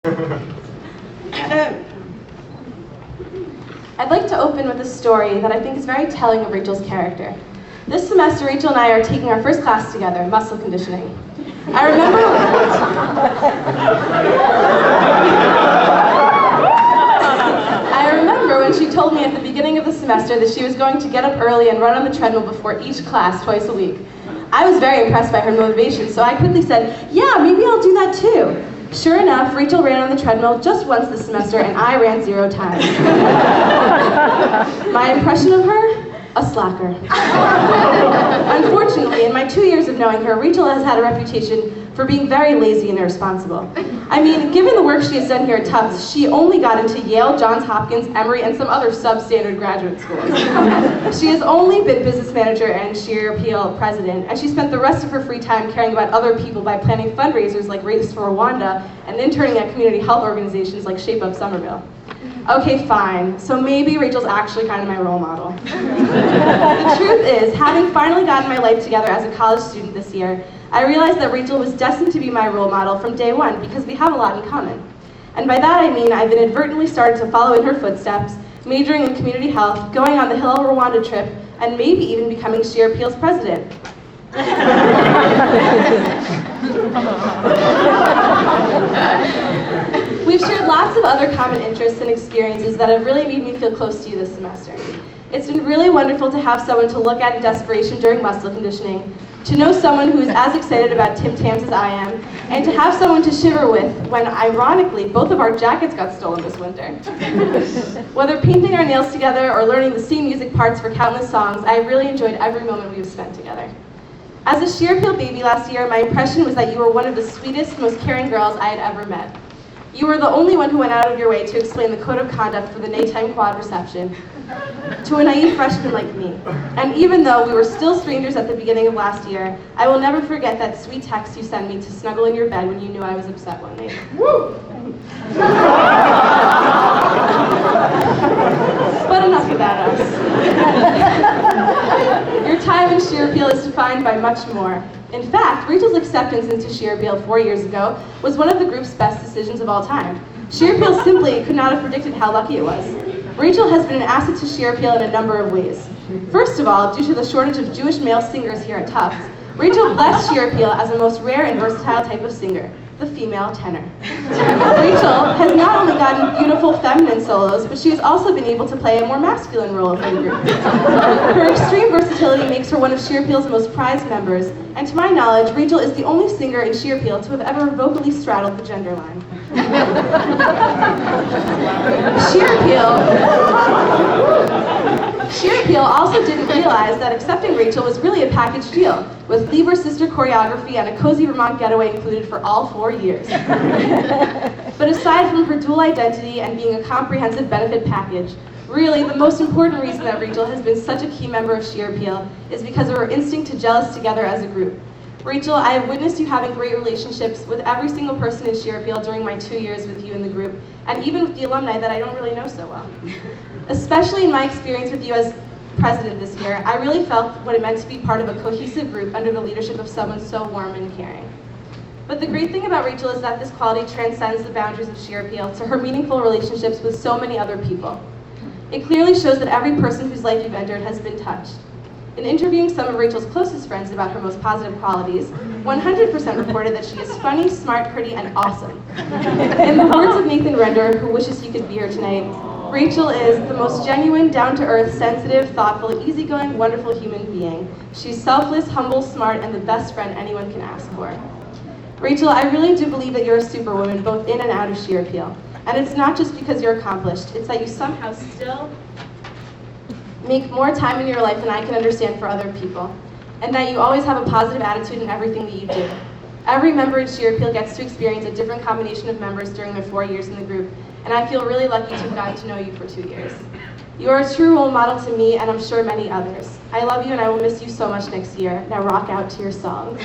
I'd like to open with a story that I think is very telling of Rachel's character. This semester, Rachel and I are taking our first class together, muscle conditioning. I remember when she told me at the beginning of the semester that she was going to get up early and run on the treadmill before each class twice a week. I was very impressed by her motivation, so I quickly said, yeah, maybe I'll do that too. Sure enough, Rachel ran on the treadmill just once this semester, and I ran 0 times. My impression of her? A slacker. Unfortunately, in my 2 years of knowing her, Rachel has had a reputation for being very lazy and irresponsible. I mean, given the work she has done here at Tufts, she only got into Yale, Johns Hopkins, Emory, and some other substandard graduate schools. She has only been business manager and Sheer Appeal president, and she spent the rest of her free time caring about other people by planning fundraisers like Race for Rwanda and interning at community health organizations like Shape Up Somerville. Okay, fine. So maybe Rachel's actually kind of my role model. The truth is, having finally gotten my life together as a college student this year, I realized that Rachel was destined to be my role model from day one because we have a lot in common. And by that I mean I've inadvertently started to follow in her footsteps, majoring in community health, going on the Hill Rwanda trip, and maybe even becoming Sheer Appeal's president. We've shared lots of other common interests and experiences that have really made me feel close to you this semester. It's been really wonderful to have someone to look at in desperation during muscle conditioning, to know someone who is as excited about Tim Tams as I am, and to have someone to shiver with when, ironically, both of our jackets got stolen this winter. Whether painting our nails together or learning the same music parts for countless songs, I have really enjoyed every moment we've spent together. As a Sheer Appeal baby last year, my impression was that you were one of the sweetest, most caring girls I had ever met. You were the only one who went out of your way to explain the code of conduct for the nighttime quad reception to a naive freshman like me. And even though we were still strangers at the beginning of last year, I will never forget that sweet text you sent me to snuggle in your bed when you knew I was upset one night. Woo! But enough about us. Your time in Sheer Appeal is defined by much more. In fact, Rachel's acceptance into Sheer Appeal 4 years ago was one of the group's best decisions of all time. Sheer Appeal simply could not have predicted how lucky it was. Rachel has been an asset to Sheer Appeal in a number of ways. First of all, due to the shortage of Jewish male singers here at Tufts, Rachel blessed Sheer Appeal as a most rare and versatile type of singer, the female tenor. Rachel has not only gotten beautiful feminine solos, but she has also been able to play a more masculine role for the group. Her extreme versatility makes her one of Sheer Appeal's most prized members, and to my knowledge, Rachel is the only singer in Sheer Appeal to have ever vocally straddled the gender line. Sheer Appeal also didn't realize that accepting Rachel was really a package deal, with Lieber sister choreography and a cozy Vermont getaway included for all 4 years. But aside from her dual identity and being a comprehensive benefit package, really the most important reason that Rachel has been such a key member of Sheer Appeal is because of her instinct to gel us together as a group. Rachel, I have witnessed you having great relationships with every single person in Sheer Appeal during my 2 years with you in the group, and even with the alumni that I don't really know so well. Especially in my experience with you as president this year, I really felt what it meant to be part of a cohesive group under the leadership of someone so warm and caring. But the great thing about Rachel is that this quality transcends the boundaries of Sheer Appeal to her meaningful relationships with so many other people. It clearly shows that every person whose life you've entered has been touched. In interviewing some of Rachel's closest friends about her most positive qualities, 100% reported that she is funny, smart, pretty, and awesome. In the words of Nathan Render, who wishes he could be here tonight, Rachel is the most genuine, down-to-earth, sensitive, thoughtful, easygoing, wonderful human being. She's selfless, humble, smart, and the best friend anyone can ask for. Rachel, I really do believe that you're a superwoman, both in and out of Sheer Appeal. And it's not just because you're accomplished, it's that you somehow still make more time in your life than I can understand for other people, and that you always have a positive attitude in everything that you do. Every member in Sheer Appeal gets to experience a different combination of members during their 4 years in the group, and I feel really lucky to have gotten to know you for 2 years. You are a true role model to me, and I'm sure many others. I love you, and I will miss you so much next year. Now rock out to your song.